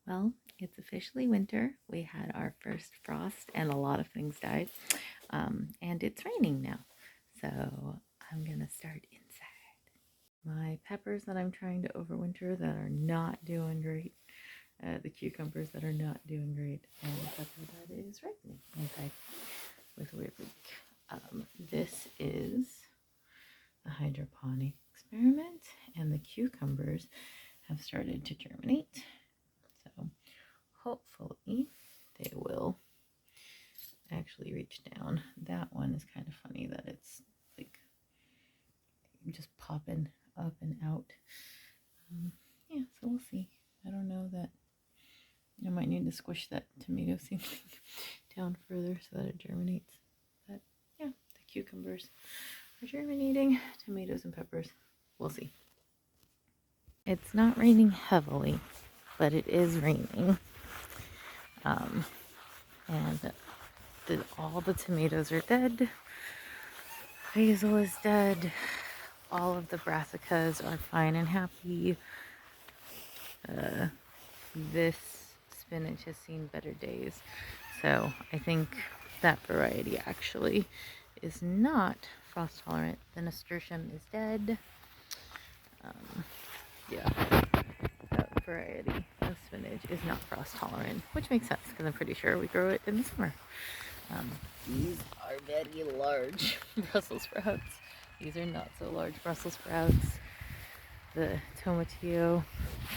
Well, it's officially winter. We had our first frost and a lot of things died. And it's raining now. So I'm going to start inside. My peppers that I'm trying to overwinter that are not doing great. The cucumbers that are not doing great. And the pepper that is ripening inside with a weird leak. This is a hydroponic experiment. And the cucumbers have started to germinate. So hopefully they will actually reach down. That one is kind of funny that it's like just popping up and out. Yeah, so we'll see. I don't know that I might need to squish that tomato seed down further so that it germinates. But yeah, the cucumbers are germinating. Tomatoes and peppers, we'll see. It's not raining heavily, but it is raining. And all the tomatoes are dead. Basil is dead. All of the brassicas are fine and happy. This spinach has seen better days. So I think that variety actually is not frost tolerant. The nasturtium is dead. Yeah, that variety of spinach is not frost tolerant, which makes sense because I'm pretty sure we grow it in the summer. These are very large Brussels sprouts. These are not so large Brussels sprouts. The tomatillo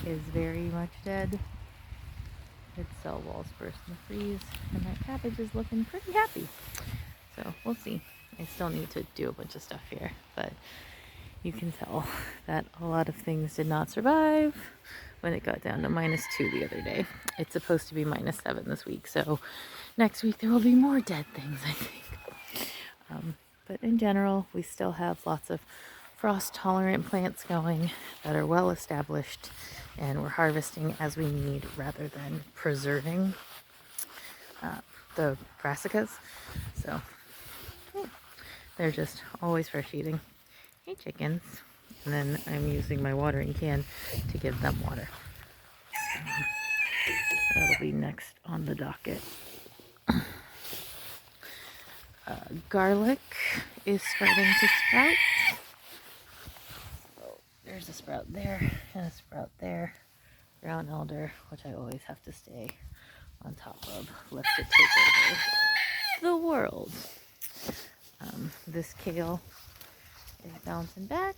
is very much dead. Its cell walls burst and freeze, and that cabbage is looking pretty happy. So we'll see. I still need to do a bunch of stuff here, but you can tell that a lot of things did not survive when it got down to -2 the other day. It's supposed to be -7 this week, so next week there will be more dead things, I think. But in general, we still have lots of frost-tolerant plants going that are well established, and we're harvesting as we need rather than preserving the brassicas. So yeah, they're just always fresh eating. Hey chickens. And then I'm using my watering can to give them water. That'll be next on the docket. Garlic is starting to sprout. Oh, there's a sprout there and a sprout there. Brown elder, which I always have to stay on top of, lest it take over the world. This kale is bouncing back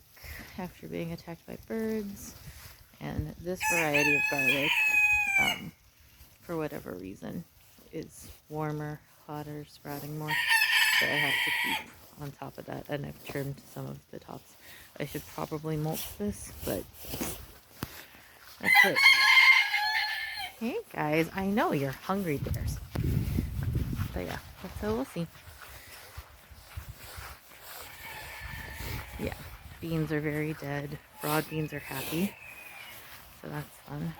after being attacked by birds. And this variety of garlic, for whatever reason, is warmer, hotter, sprouting more. So I have to keep on top of that, and I've trimmed some of the tops. I should probably mulch this, but that's it. Hey guys, I know you're hungry bears. But yeah, so we'll see. Yeah, beans are very dead. Broad beans are happy, so that's fun.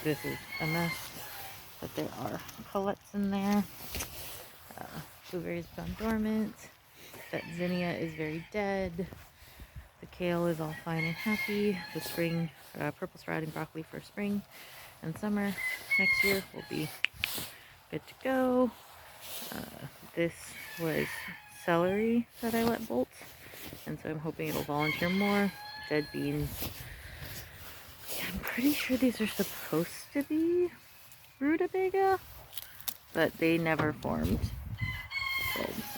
This is a mess, but there are colettes in there. Blueberries gone dormant. That zinnia is very dead. The kale is all fine and happy. The spring, purple sprouting broccoli for spring and summer next year will be good to go. This was celery that I let bolt, and so I'm hoping it'll volunteer more. Dead beans. I'm pretty sure these are supposed to be rutabaga, but they never formed.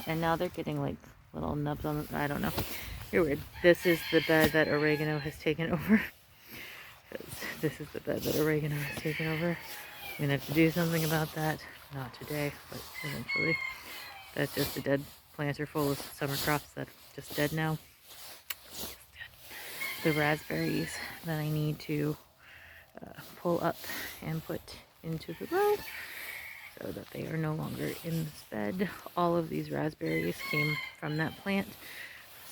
And now they're getting like little nubs on them. I don't know. You're weird. This is the bed that oregano has taken over. This is the bed that oregano has taken over. I'm gonna have to do something about that. Not today, but eventually. That's just a dead planter full of summer crops that are just dead now. The raspberries that I need to pull up and put into the row so that they are no longer in this bed. All of these raspberries came from that plant,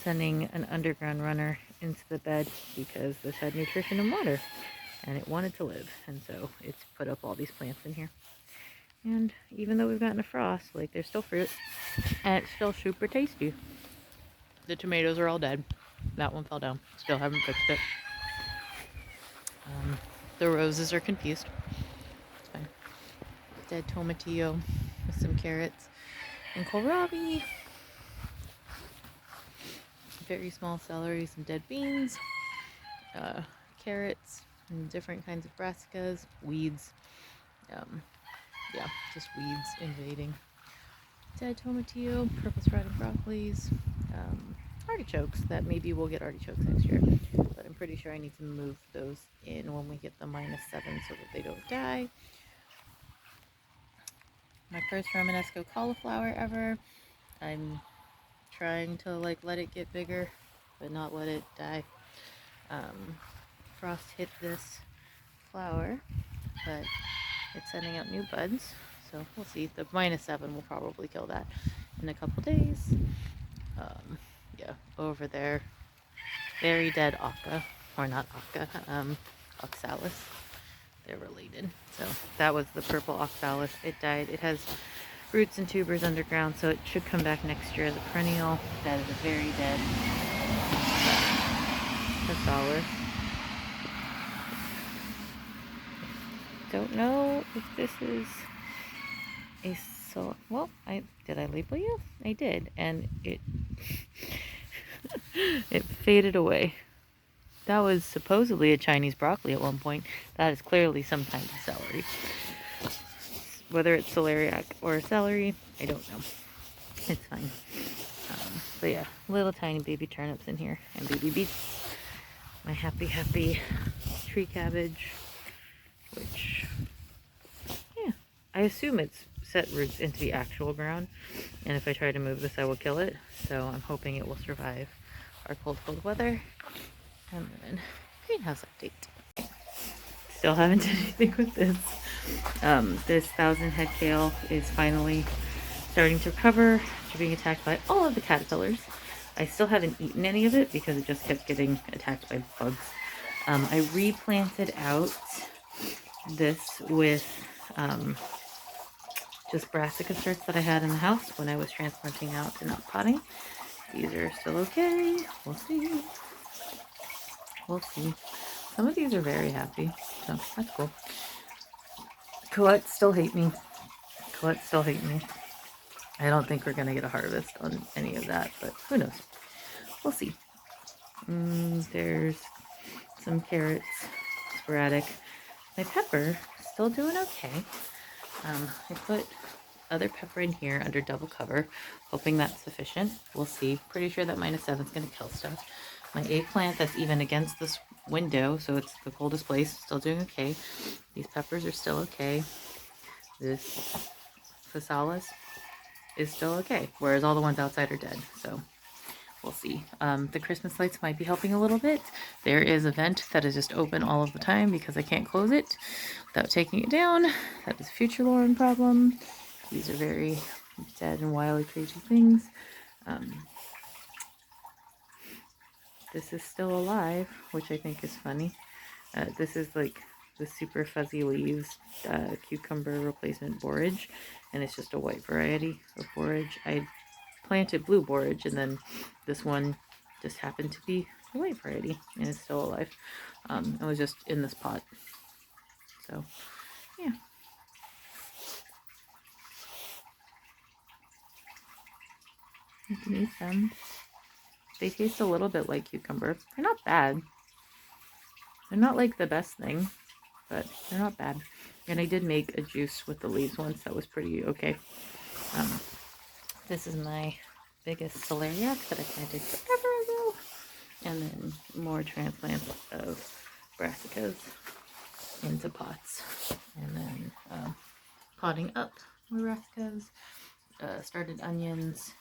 sending an underground runner into the bed because this had nutrition and water and it wanted to live, and so it's put up all these plants in here. And even though we've gotten a frost, like, there's still fruit and it's still super tasty. The tomatoes are all dead. That one fell down. Still haven't fixed it. The roses are confused. dead tomatillo with some carrots and kohlrabi, very small celery, some dead beans, carrots, and different kinds of brassicas, weeds. Yeah, just weeds invading. Dead tomatillo, purple sprouting broccolis, artichokes that maybe we'll get artichokes next year, but I'm pretty sure I need to move those in when we get the -7 so that they don't die. My first Romanesco cauliflower ever. I'm trying to like let it get bigger, but not let it die. Frost hit this flower, but it's sending out new buds, so we'll see. The -7 will probably kill that in a couple days. Yeah, over there, very dead occa, or not occa, oxalis. They're related. So that was the purple oxalis. It died. It has roots and tubers underground, so it should come back next year as a perennial. That is a very dead oxalis. Don't know if this is a well, did I label you? I did, and it it faded away. That was supposedly a Chinese broccoli at one point. That is clearly some kind of celery. Whether it's celeriac or celery, I don't know. It's fine. But yeah, little tiny baby turnips in here and baby beets. My happy tree cabbage, which, yeah, I assume it's set roots into the actual ground, and if I try to move this I will kill it, so I'm hoping it will survive our cold weather. And then greenhouse update. Still haven't done anything with this. This 1,000 head kale is finally starting to recover after being attacked by all of the caterpillars. I still haven't eaten any of it because it just kept getting attacked by bugs. I replanted out this with just brassica starts that I had in the house when I was transplanting out and not potting. These are still okay. We'll see. We'll see. Some of these are very happy, so that's cool. Colette still hate me. I don't think we're going to get a harvest on any of that, but who knows. We'll see. There's some carrots, sporadic. My pepper, still doing okay. I put other pepper in here under double cover, hoping that's sufficient. We'll see. Pretty sure that -7 is going to kill stuff. My eggplant that's even against this window, so it's the coldest place, still doing okay. These peppers are still okay. This phasalis is still okay, whereas all the ones outside are dead, so we'll see. The Christmas lights might be helping a little bit. There is a vent that is just open all of the time because I can't close it without taking it down. That is a future Lauren problem. These are very dead and wily, crazy things. This is still alive, which I think is funny. This is like the super fuzzy leaves cucumber replacement borage, and it's just a white variety of borage. I planted blue borage, and then this one just happened to be a white variety, and it's still alive. It was just in this pot. So, yeah. You can eat them. They taste a little bit like cucumber. They're not bad. They're not like the best thing, but they're not bad. And I did make a juice with the leaves once that was pretty okay. This is my biggest celeriac that I planted forever ago. And then more transplants of brassicas into pots. And then potting up more brassicas. Started onions.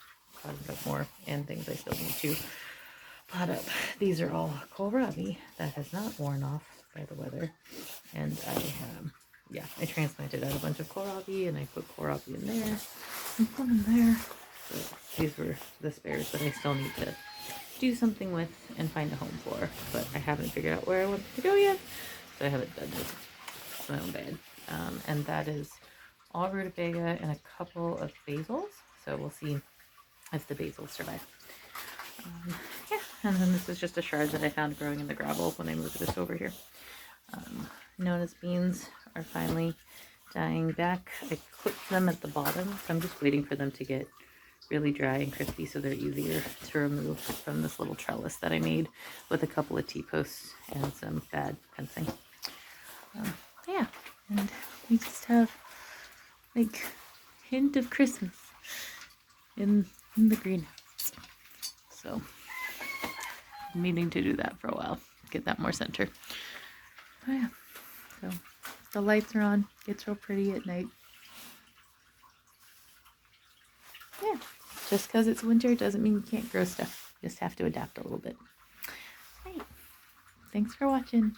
Potted up more, and things I still need to pot up. These are all kohlrabi that has not worn off by the weather. And I transplanted out a bunch of kohlrabi, and I put kohlrabi in there and some in there. So these were the spares that I still need to do something with and find a home for, but I haven't figured out where I want them to go yet, so I haven't done it. It's my own bad. And that is all rutabaga and a couple of basils, so we'll see if the basils survive. Yeah, and then this is just a shard that I found growing in the gravel when I moved this over here. Nona's beans are finally dyeing back. I clipped them at the bottom, so I'm just waiting for them to get really dry and crispy so they're easier to remove from this little trellis that I made with a couple of T-posts and some bad fencing. Yeah, and we just have like hint of Christmas in the greenhouse. So I'm meaning to do that for a while, get that more center. Oh yeah, so the lights are on. It's real pretty at night. Yeah, just because it's winter doesn't mean you can't grow stuff. You just have to adapt a little bit. Right. Thanks for watching.